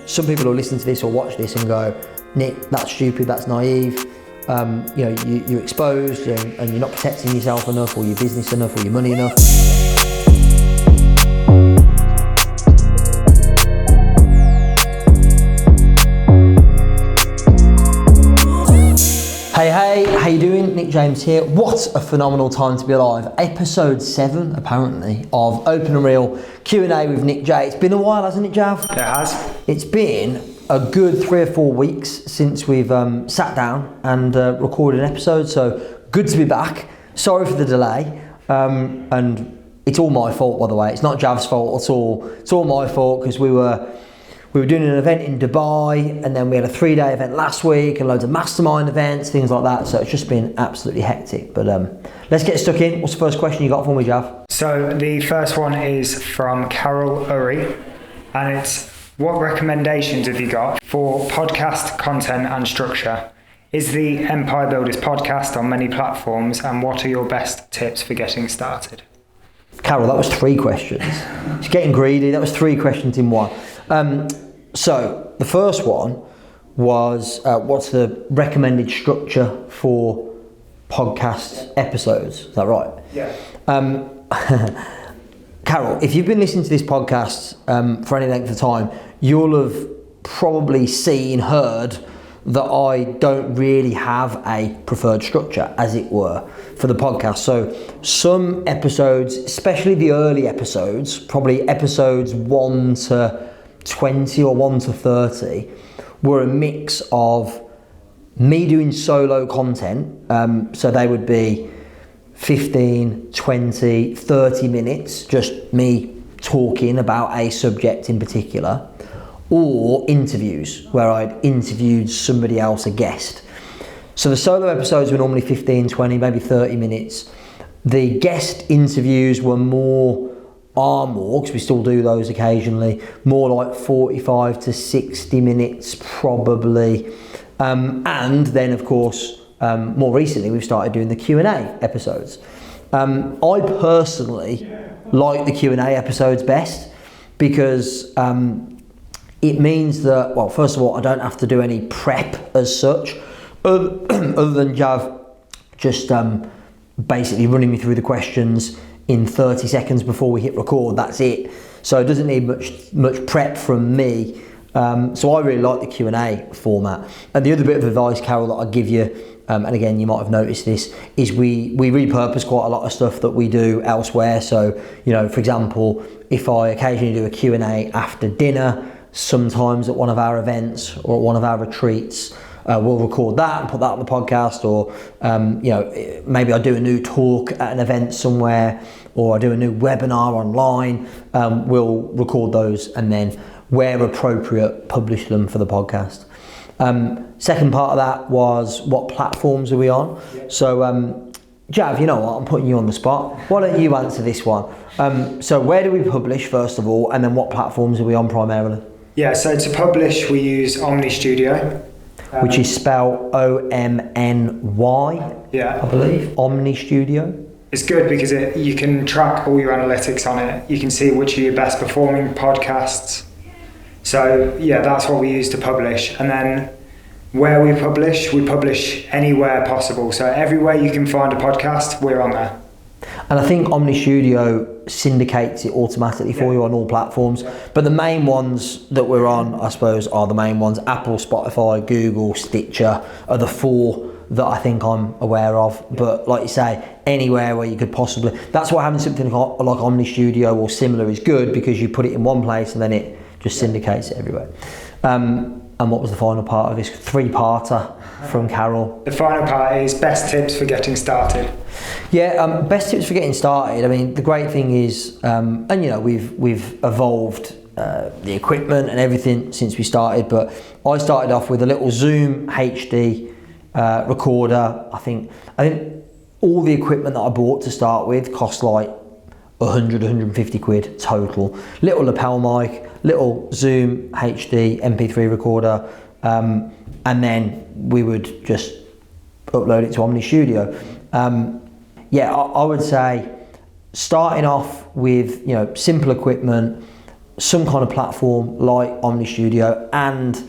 some people will listen to this or watch this and go, Nick, that's stupid, that's naive. You're exposed and you're not protecting yourself enough, or your business enough, or your money enough. Hey, how you doing? Nick James here. What a phenomenal time to be alive. Episode 7, apparently, of Open and Real Q&A with Nick J. It's been a while, hasn't it, Jav? It has. It's been a good 3 or 4 weeks since we've sat down and recorded an episode, so good to be back. Sorry for the delay, and it's all my fault, by the way. It's not Jav's fault at all. It's all my fault because we were doing an event in Dubai, and then we had a 3-day event last week and loads of mastermind events, things like that. So it's just been absolutely hectic. But let's get stuck in. What's the first question you got for me, Jav? So the first one is from Carol Uri, and it's, what recommendations have you got for podcast content and structure? Is the Empire Builders podcast on many platforms, and what are your best tips for getting started? Carol, that was 3 questions. It's getting greedy. That was 3 questions in one. So the first one was, what's the recommended structure for podcast episodes? Is that right? Yeah. Carol, if you've been listening to this podcast for any length of time, you'll have probably heard that I don't really have a preferred structure, as it were, for the podcast. So some episodes, especially the early episodes, probably episodes 1 to 20 or 1 to 30, were a mix of me doing solo content. So they would be 15, 20, 30 minutes, just me talking about a subject in particular, or interviews where I'd interviewed somebody else, a guest. So the solo episodes were normally 15, 20, maybe 30 minutes. The guest interviews were more, because we still do those occasionally, more like 45 to 60 minutes probably. And then of course, more recently we've started doing the Q&A episodes. I personally like the Q&A episodes best because it means that, well, first of all, I don't have to do any prep as such, other than Jav just basically running me through the questions in 30 seconds before we hit record. That's it. So it doesn't need much prep from me. So I really like the Q&A format. And the other bit of advice, Carol, that I give you, and again, you might have noticed this, is we repurpose quite a lot of stuff that we do elsewhere. So, for example, if I occasionally do a Q&A after dinner, sometimes at one of our events or at one of our retreats, we'll record that and put that on the podcast, or maybe I do a new talk at an event somewhere, or I do a new webinar online. We'll record those and then, where appropriate, publish them for the podcast. Second part of that was, what platforms are we on? Yeah. So Jav, you know what, I'm putting you on the spot. Why don't you answer this one? So where do we publish first of all, and then what platforms are we on primarily? Yeah, so to publish we use Omni Studio. Which is spelled OMNY, yeah, I believe. Omni Studio. It's good because you can track all your analytics on it. You can see which are your best performing podcasts. So yeah, that's what we use to publish. And then where we publish anywhere possible. So everywhere you can find a podcast, we're on there. And I think Omni Studio syndicates it automatically for you on all platforms. But the main ones that we're on, I suppose, are the main ones. Apple, Spotify, Google, Stitcher are the 4 that I think I'm aware of. But like you say, anywhere where you could possibly... That's why having something like Omni Studio or similar is good, because you put it in one place and then it just syndicates it everywhere. And what was the final part of this 3-parter from Carol? The final part is best tips for getting started. Yeah, best tips for getting started. I mean, the great thing is, we've evolved the equipment and everything since we started, but I started off with a little Zoom HD recorder. I think all the equipment that I bought to start with cost like 150 quid total. Little lapel mic, little Zoom HD MP3 recorder, and then we would just upload it to Omni Studio. I would say starting off with simple equipment, some kind of platform like Omni Studio, and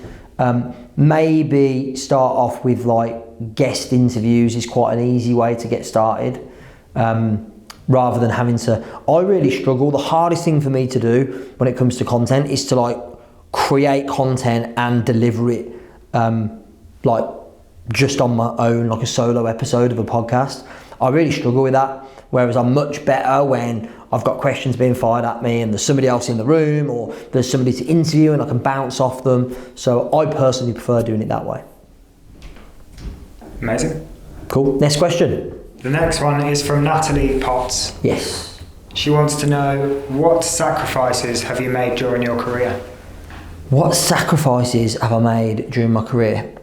maybe start off with like guest interviews is quite an easy way to get started, rather than having to. I really struggle. The hardest thing for me to do when it comes to content is to like create content and deliver it like just on my own, like a solo episode of a podcast. I really struggle with that, whereas I'm much better when I've got questions being fired at me and there's somebody else in the room, or there's somebody to interview and I can bounce off them. So I personally prefer doing it that way. Amazing. Cool. Next question. The next one is from Natalie Potts. Yes. She wants to know, what sacrifices have you made during your career? What sacrifices have I made during my career?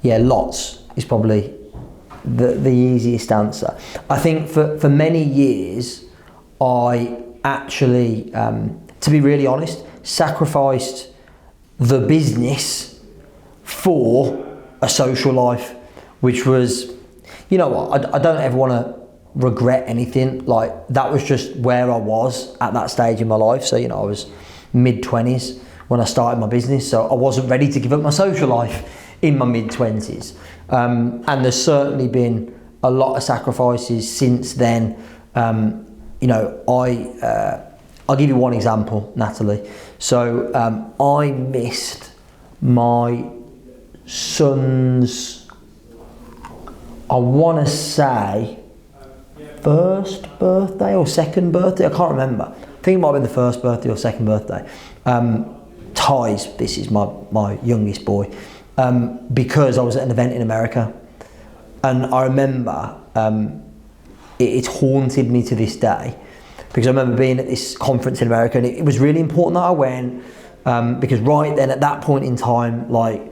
Yeah, lots is probably the easiest answer. I think for many years, I actually, to be really honest, sacrificed the business for a social life, which was, you know what, I don't ever want to regret anything. Like, that was just where I was at that stage in my life. So, you know, I was mid-20s when I started my business, so I wasn't ready to give up my social life in my mid-20s. And there's certainly been a lot of sacrifices since then. You know, I'll give you one example, Natalie. So I missed my son's, I want to say, first birthday or second birthday, I can't remember. I think it might have been the first birthday or second birthday. Ty's, this is my youngest boy, because I was at an event in America, and I remember it's haunted me to this day, because I remember being at this conference in America, and it was really important that I went, because right then at that point in time, like,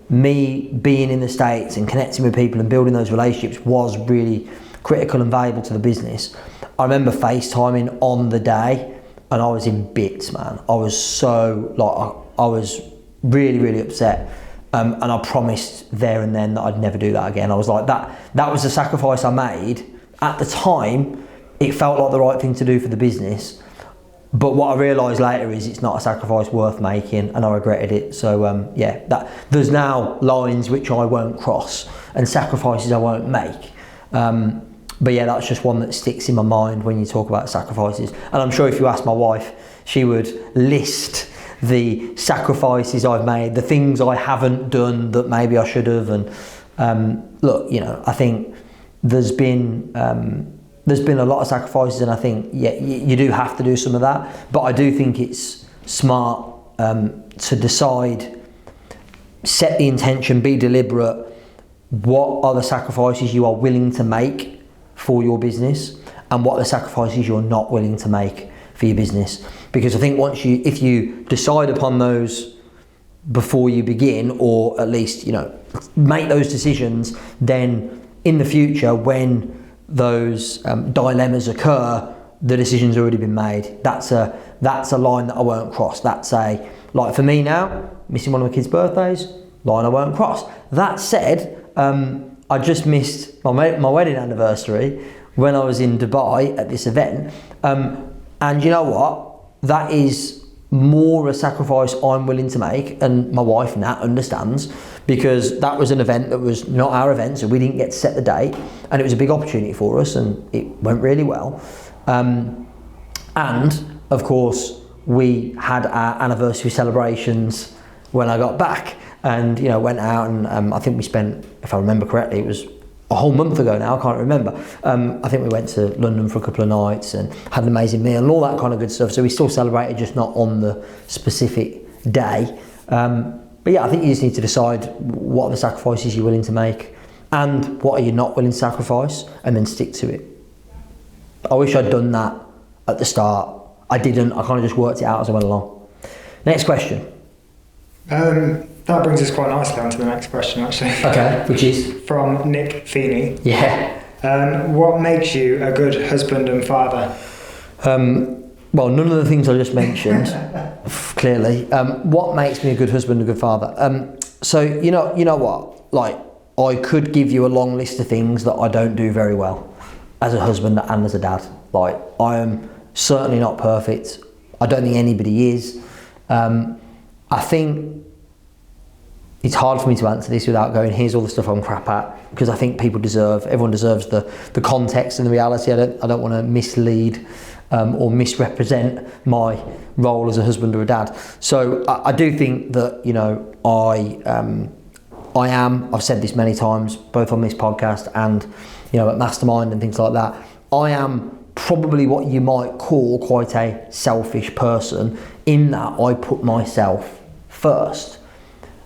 me being in the States and connecting with people and building those relationships was really critical and valuable to the business. I remember FaceTiming on the day, and I was in bits, man. I was so, like, I was really, really upset. And I promised there and then that I'd never do that again. I was like, that was the sacrifice I made. At the time, it felt like the right thing to do for the business. But what I realised later is it's not a sacrifice worth making, and I regretted it. So yeah, there's now lines which I won't cross and sacrifices I won't make. But yeah, that's just one that sticks in my mind when you talk about sacrifices. And I'm sure if you ask my wife, she would list the sacrifices I've made, the things I haven't done that maybe I should have. And look, you know, I think there's been a lot of sacrifices, and I think, yeah, you do have to do some of that. But I do think it's smart to decide, set the intention, be deliberate. What are the sacrifices you are willing to make for your business, and what are the sacrifices you're not willing to make for your business? Because I think if you decide upon those before you begin, or at least, you know, make those decisions, then in the future, when those dilemmas occur, the decision's already been made. That's a line that I won't cross. That's like for me now, missing one of my kids' birthdays, line I won't cross. That said, I just missed my wedding anniversary when I was in Dubai at this event. And you know what? That is more a sacrifice I'm willing to make, and my wife Nat understands, because that was an event that was not our event, so we didn't get to set the date, and it was a big opportunity for us, and it went really well. And of course, we had our anniversary celebrations when I got back, and you know, went out, and I think we spent, if I remember correctly, it was a whole month ago now, I can't remember. I think we went to London for a couple of nights and had an amazing meal and all that kind of good stuff. So we still celebrated, just not on the specific day. But yeah, I think you just need to decide what are the sacrifices you're willing to make and what are you not willing to sacrifice, and then stick to it. I wish I'd done that at the start. I didn't. I kind of just worked it out as I went along. Next question. That brings us quite nicely on to the next question, actually. Okay, which is? From Nick Feeney. Yeah. What makes you a good husband and father? Well, none of the things I just mentioned, clearly. What makes me a good husband and a good father? So, you know what? Like, I could give you a long list of things that I don't do very well as a husband and as a dad. Like, I am certainly not perfect. I don't think anybody is. I think it's hard for me to answer this without going, here's all the stuff I'm crap at, because I think everyone deserves the context and the reality. I don't want to mislead or misrepresent my role as a husband or a dad. So I do think that, you know, I've said this many times, both on this podcast and, you know, at Mastermind and things like that, I am probably what you might call quite a selfish person, in that I put myself first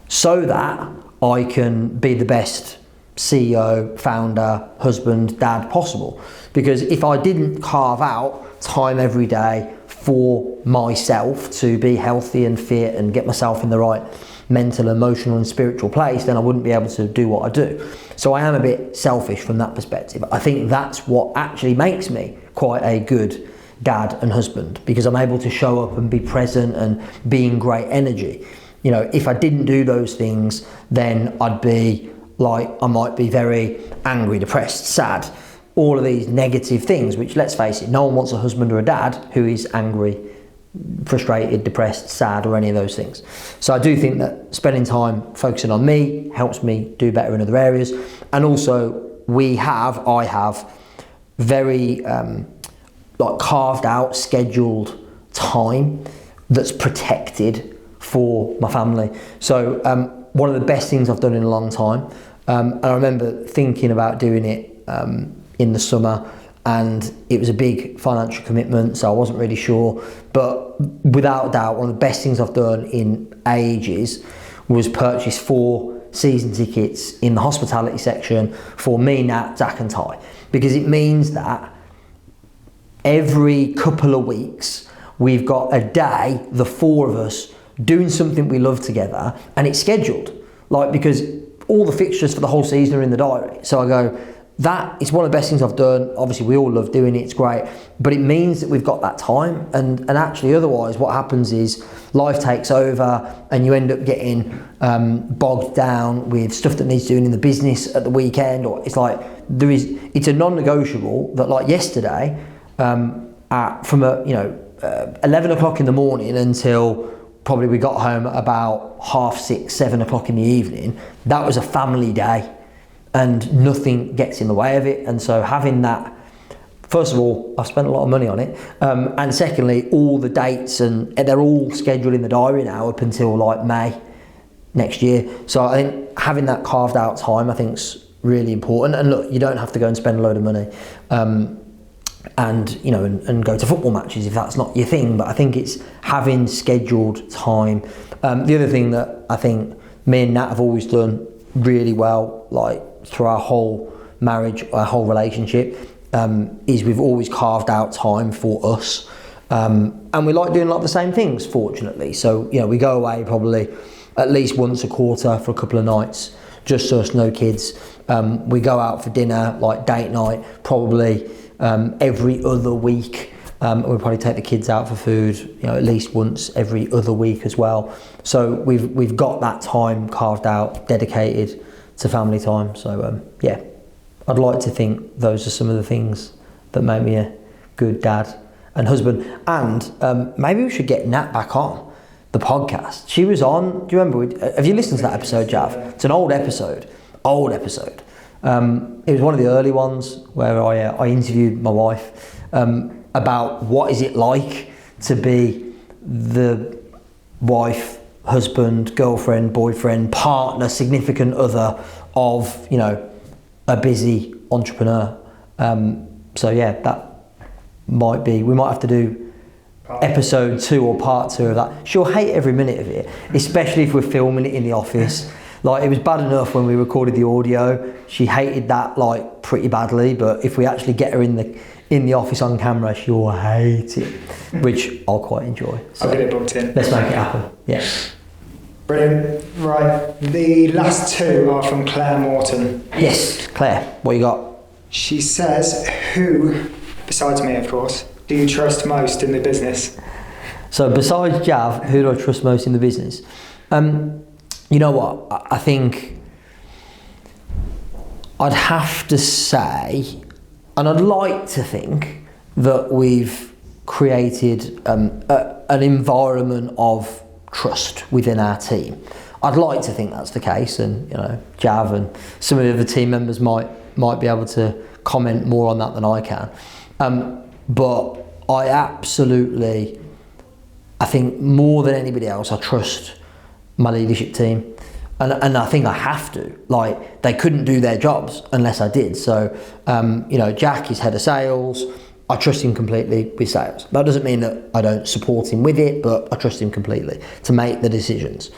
so that I can be the best CEO, founder, husband, dad possible. Because if I didn't carve out time every day for myself to be healthy and fit and get myself in the right mental, emotional and spiritual place, then I wouldn't be able to do what I do. So I am a bit selfish from that perspective. I think that's what actually makes me quite a good dad and husband, because I'm able to show up and be present and be in great energy. You know, if I didn't do those things, then I'd be like, I might be very angry, depressed, sad, all of these negative things, which, let's face it, no one wants a husband or a dad who is angry, frustrated, depressed, sad, or any of those things. So I do think that spending time focusing on me helps me do better in other areas. And also I have very carved out, scheduled time that's protected for my family. So one of the best things I've done in a long time, and I remember thinking about doing it in the summer, and it was a big financial commitment, so I wasn't really sure, but without doubt one of the best things I've done in ages was purchase 4 season tickets in the hospitality section for me, Nat, Zach and Ty, because it means that every couple of weeks we've got a day, the 4 of us, doing something we love together, and it's scheduled, like, because all the fixtures for the whole season are in the diary. So I go, that is one of the best things I've done. Obviously we all love doing it, it's great, but it means that we've got that time, and actually otherwise what happens is life takes over and you end up getting bogged down with stuff that needs doing in the business at the weekend, or it's like it's a non-negotiable that, like yesterday, from 11 o'clock in the morning until probably we got home at about 6:30, 7 o'clock in the evening, that was a family day, and nothing gets in the way of it. And so having that, first of all, I've spent a lot of money on it, and secondly, all the dates, and they're all scheduled in the diary now up until like May next year. So I think having that carved out time, I think, is really important. And look, you don't have to go and spend a load of money and go to football matches if that's not your thing, but I think it's having scheduled time. The other thing that I think me and Nat have always done really well, like through our whole marriage, our whole relationship, is we've always carved out time for us, and we like doing a lot of the same things, fortunately. So, you know, we go away probably at least once a quarter for a couple of nights, just us, no kids. We go out for dinner, like date night, probably every other week. We'll probably take the kids out for food, you know, at least once every other week as well. So we've got that time carved out, dedicated to family time. So yeah, I'd like to think those are some of the things that make me a good dad and husband. And maybe we should get Nat back on the podcast. She was on, do you remember, have you listened to that episode, Jav? It's an old episode. It was one of the early ones where I interviewed my wife about what is it like to be the wife, husband, girlfriend, boyfriend, partner, significant other of, you know, a busy entrepreneur. So yeah, that might be, we might have to do episode 2 or part 2 of that. She'll hate every minute of it, especially if we're filming it in the office. Like, it was bad enough when we recorded the audio. She hated that like pretty badly, but if we actually get her in the office on camera, she'll hate it, which I'll quite enjoy. So I'll get it booked in. Let's make it happen. Yeah. Brilliant. Right, the last 2 are from Claire Morton. Yes, Claire, what you got? She says, who, besides me of course, do you trust most in the business? So besides Jav, who do I trust most in the business? You know what, I think I'd have to say, and I'd like to think, that we've created a an environment of trust within our team. I'd like to think that's the case, and Jav and some of the other team members might be able to comment more on that than I can. But I absolutely, I think more than anybody else, I trust my leadership team. And I think I have to. Like, they couldn't do their jobs unless I did. So, Jack is head of sales. I trust him completely with sales. That doesn't mean that I don't support him with it, but I trust him completely to make the decisions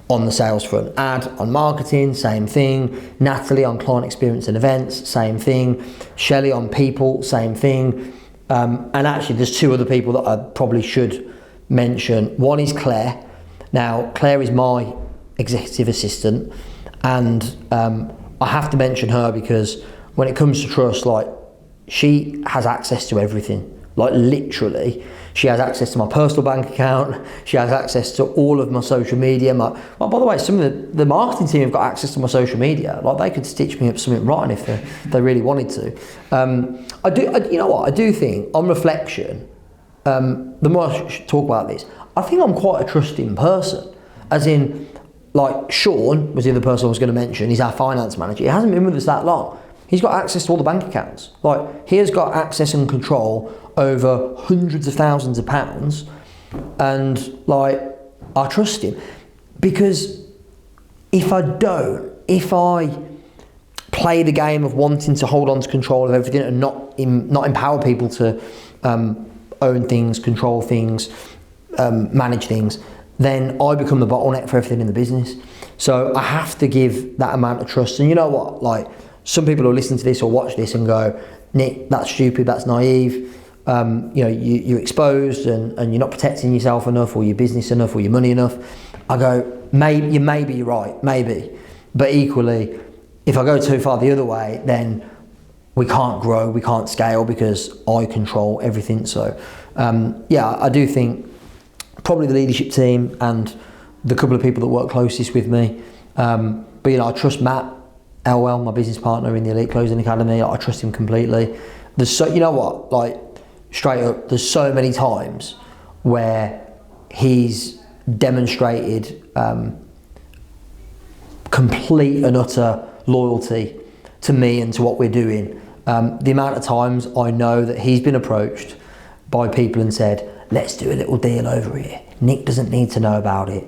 on the sales front. Ad on marketing, same thing. Natalie on client experience and events, same thing. Shelley on people, same thing. And actually, there's two other people that I probably should mention. One is Claire. Now, Claire is my executive assistant, and I have to mention her because when it comes to trust, like, she has access to everything. Like, literally, she has access to my personal bank account. She has access to all of my social media. By the way, some of the marketing team have got access to my social media. Like, they could stitch me up something rotten if they really wanted to. I do think, on reflection, the more I talk about this, I think I'm quite a trusting person. As in, like, Sean was the other person I was going to mention. He's our finance manager. He hasn't been with us that long. He's got access to all the bank accounts. Like, he has got access and control over hundreds of thousands of pounds, and like, I trust him, because if I play the game of wanting to hold on to control of everything and not empower people to own things, control things, manage things, then I become the bottleneck for everything in the business. So I have to give that amount of trust. And you know what? Like, some people will listen to this or watch this and go, Nick, that's stupid, that's naive. You're exposed and you're not protecting yourself enough, or your business enough, or your money enough. I go, maybe you're right, maybe. But equally, if I go too far the other way, then we can't grow, we can't scale, because I control everything. So, I do think probably the leadership team and the couple of people that work closest with me. But I trust Matt Elwell, my business partner in the Elite Closing Academy. I trust him completely. There's straight up, there's so many times where he's demonstrated complete and utter loyalty to me and to what we're doing. The amount of times I know that he's been approached by people and said, let's do a little deal over here. Nick doesn't need to know about it,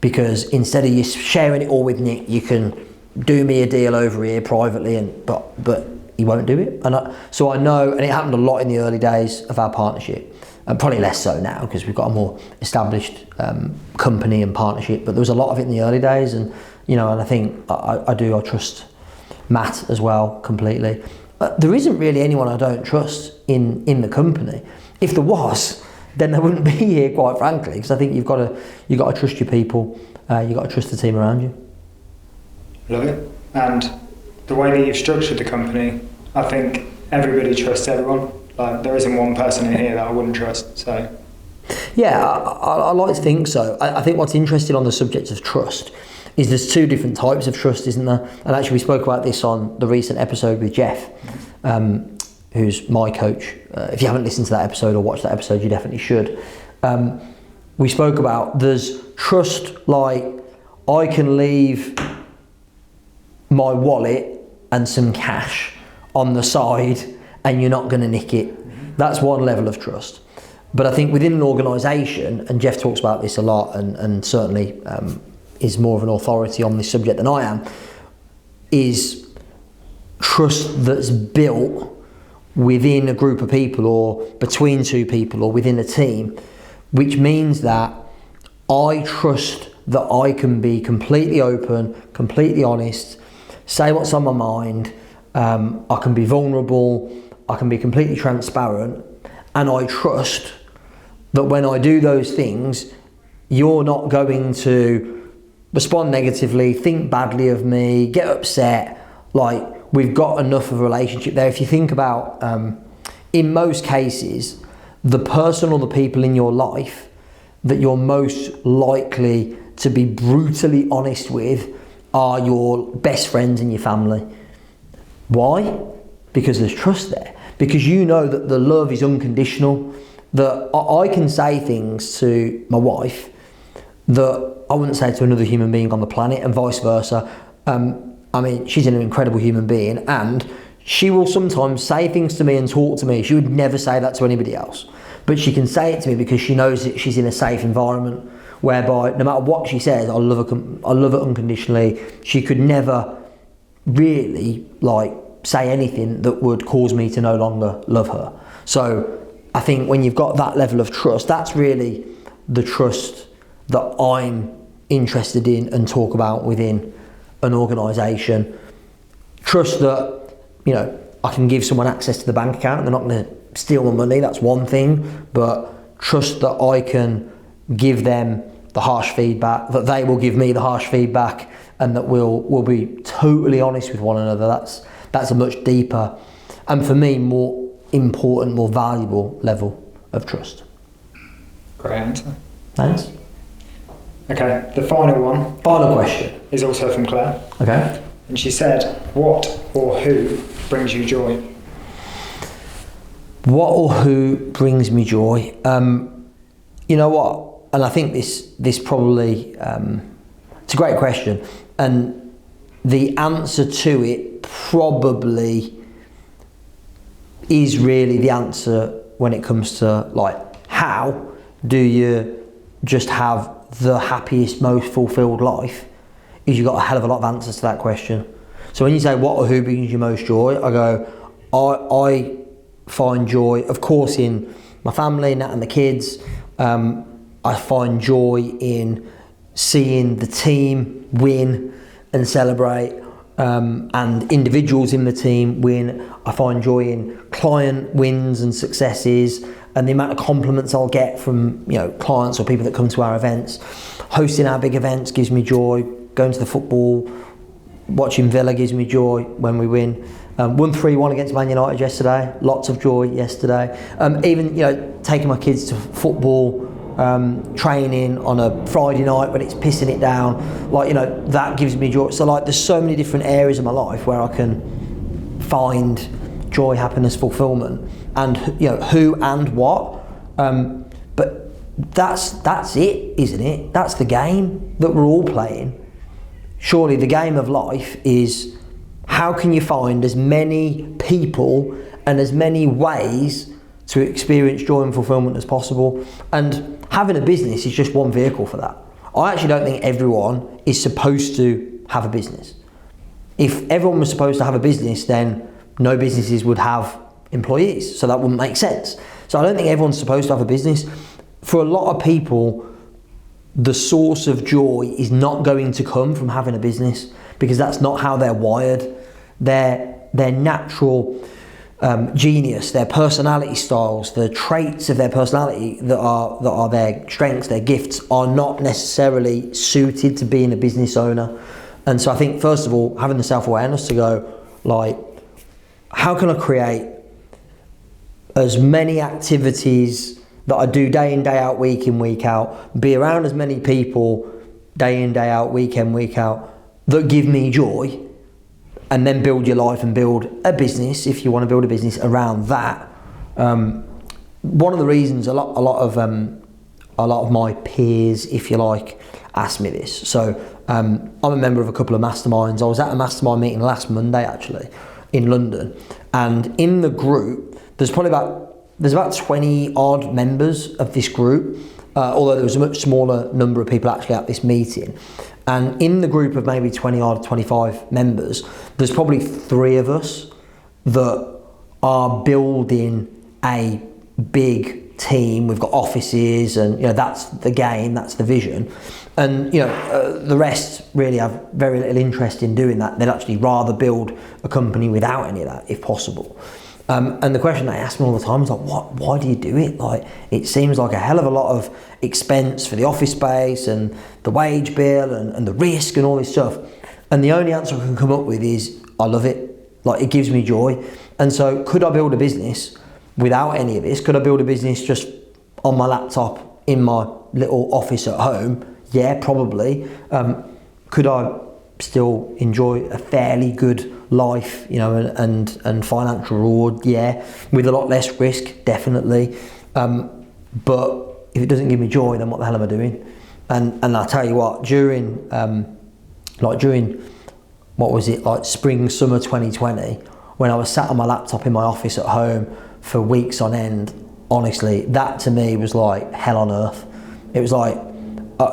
because instead of you sharing it all with Nick, you can do me a deal over here privately, but he won't do it. So I know, and it happened a lot in the early days of our partnership, and probably less so now because we've got a more established company and partnership, but there was a lot of it in the early days, and I think I trust Matt as well completely. There isn't really anyone I don't trust in the company. If there was, then they wouldn't be here, quite frankly, because I think you've got to trust your people, you've got to trust the team around you. Love it. And the way that you've structured the company, I think everybody trusts everyone. Like, there isn't one person in here that I wouldn't trust. So, yeah, I like to think so. I think what's interesting on the subject of trust is there's two different types of trust, isn't there? And actually, we spoke about this on the recent episode with Jeff, who's my coach. If you haven't listened to that episode or watched that episode, you definitely should. We spoke about there's trust, like, I can leave my wallet and some cash on the side and you're not going to nick it. That's one level of trust. But I think within an organisation, and Jeff talks about this a lot, and certainly is more of an authority on this subject than I am, is trust that's built within a group of people, or between two people, or within a team, which means that I trust that I can be completely open, completely honest, say what's on my mind, I can be vulnerable, I can be completely transparent, and I trust that when I do those things, you're not going to respond negatively, think badly of me, get upset. Like, we've got enough of a relationship there. If you think about, in most cases, the person or the people in your life that you're most likely to be brutally honest with are your best friends and your family. Why? Because there's trust there. Because you know that the love is unconditional, that I can say things to my wife that I wouldn't say to another human being on the planet, and vice versa. I mean, she's an incredible human being, and she will sometimes say things to me and talk to me. She would never say that to anybody else, but she can say it to me because she knows that she's in a safe environment, whereby no matter what she says, I love her unconditionally. She could never really say anything that would cause me to no longer love her. So I think when you've got that level of trust, that's really the trust that I'm interested in and talk about within an organisation. Trust that, I can give someone access to the bank account and they're not going to steal my money, that's one thing, but trust that I can give them the harsh feedback, that they will give me the harsh feedback, and that we'll be totally honest with one another. That's a much deeper, and for me, more important, more valuable level of trust. Great answer. Thanks. Okay, the final one. Final question. Is also from Claire. Okay. And she said, what or who brings you joy? What or who brings me joy? You know what? And I think this probably, it's a great question. And the answer to it probably is really the answer when it comes to how do you just have the happiest, most fulfilled life, is you've got a hell of a lot of answers to that question. So when you say what or who brings you most joy, I go, I find joy, of course, in my family and the kids. I find joy in seeing the team win and celebrate, and individuals in the team win. I find joy in client wins and successes, and the amount of compliments I'll get from clients or people that come to our events. Hosting our big events gives me joy. Going to the football, watching Villa gives me joy when we win. Won 3-1 against Man United yesterday. Lots of joy yesterday. Even taking my kids to football, training on a Friday night when it's pissing it down, that gives me joy. So there's so many different areas of my life where I can find joy, happiness, fulfillment, and who and what. But that's it, isn't it? That's the game that we're all playing. Surely the game of life is, how can you find as many people and as many ways to experience joy and fulfillment as possible? And having a business is just one vehicle for that. I actually don't think everyone is supposed to have a business. If everyone was supposed to have a business, then no businesses would have employees, so that wouldn't make sense. So I don't think everyone's supposed to have a business. For a lot of people, the source of joy is not going to come from having a business, because that's not how they're wired. Their natural genius, their personality styles, the traits of their personality that are their strengths, their gifts, are not necessarily suited to being a business owner. And so I think, first of all, having the self-awareness to go, how can I create as many activities that I do day in, day out, week in, week out, be around as many people day in, day out, week in, week out, that give me joy, and then build your life and build a business, if you want to build a business around that. One of the reasons a lot of my peers, if you like, ask me this. So I'm a member of a couple of masterminds. I was at a mastermind meeting last Monday, actually, in London, and in the group, there's about 20 odd members of this group, although there was a much smaller number of people actually at this meeting. And in the group of maybe 20 odd, 25 members, there's probably 3 of us that are building a big team. We've got offices, and that's the game, that's the vision. And the rest really have very little interest in doing that. They'd actually rather build a company without any of that, if possible. And the question they ask me all the time is why do you do it? It seems like a hell of a lot of expense for the office space and the wage bill and the risk and all this stuff. And the only answer I can come up with is, I love it. It gives me joy. And so could I build a business without any of this? Could I build a business just on my laptop in my little office at home? Yeah, probably. Could I still enjoy a fairly good life, and financial reward? Yeah, with a lot less risk, definitely. but if it doesn't give me joy, then what the hell am I doing? And I'll tell you what, during what was it, like spring, summer 2020, when I was sat on my laptop in my office at home for weeks on end, honestly, that to me was like hell on earth. It was like,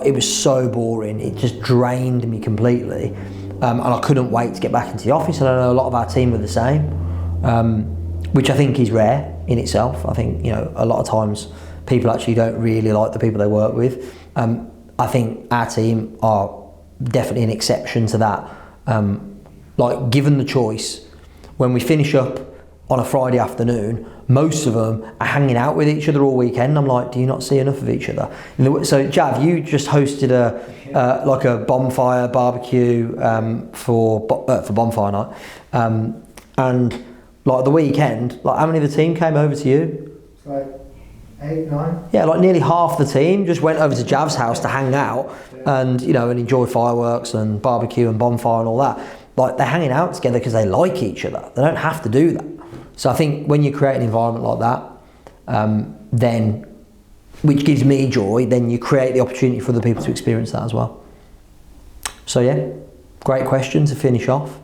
it was so boring. It just drained me completely. And I couldn't wait to get back into the office. And I know a lot of our team were the same, which I think is rare in itself. I think, a lot of times people actually don't really like the people they work with. I think our team are definitely an exception to that. Like, given the choice, when we finish up on a Friday afternoon, most of them are hanging out with each other all weekend. I'm like, do you not see enough of each other? So Jav, you just hosted a bonfire barbecue for bonfire night, and like the weekend, like how many of the team came over to you? It's like 8, 9. Yeah, like nearly half the team just went over to Jav's house to hang out and and enjoy fireworks and barbecue and bonfire and all that. Like, they're hanging out together because they like each other. They don't have to do that. So I think when you create an environment like that, then, which gives me joy, then you create the opportunity for other people to experience that as well. So yeah, great question to finish off.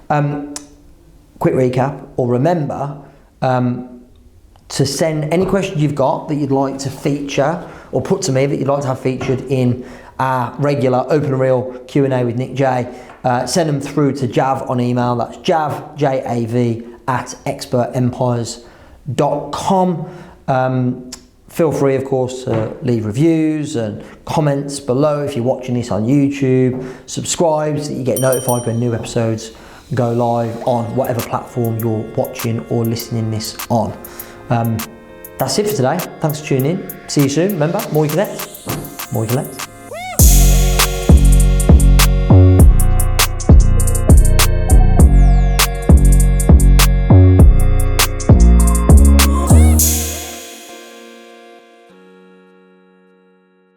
Quick recap, or remember to send any questions you've got that you'd like to feature or put to me that you'd like to have featured in our regular open and real Q&A with Nick J. Send them through to Jav on email. That's Jav, J-A-V, @expertempires.com. Feel free, of course, to leave reviews and comments below if you're watching this on YouTube. Subscribe so that you get notified when new episodes go live on whatever platform you're watching or listening this on. That's it for today. Thanks for tuning in. See you soon. Remember, more you connect, more you collect.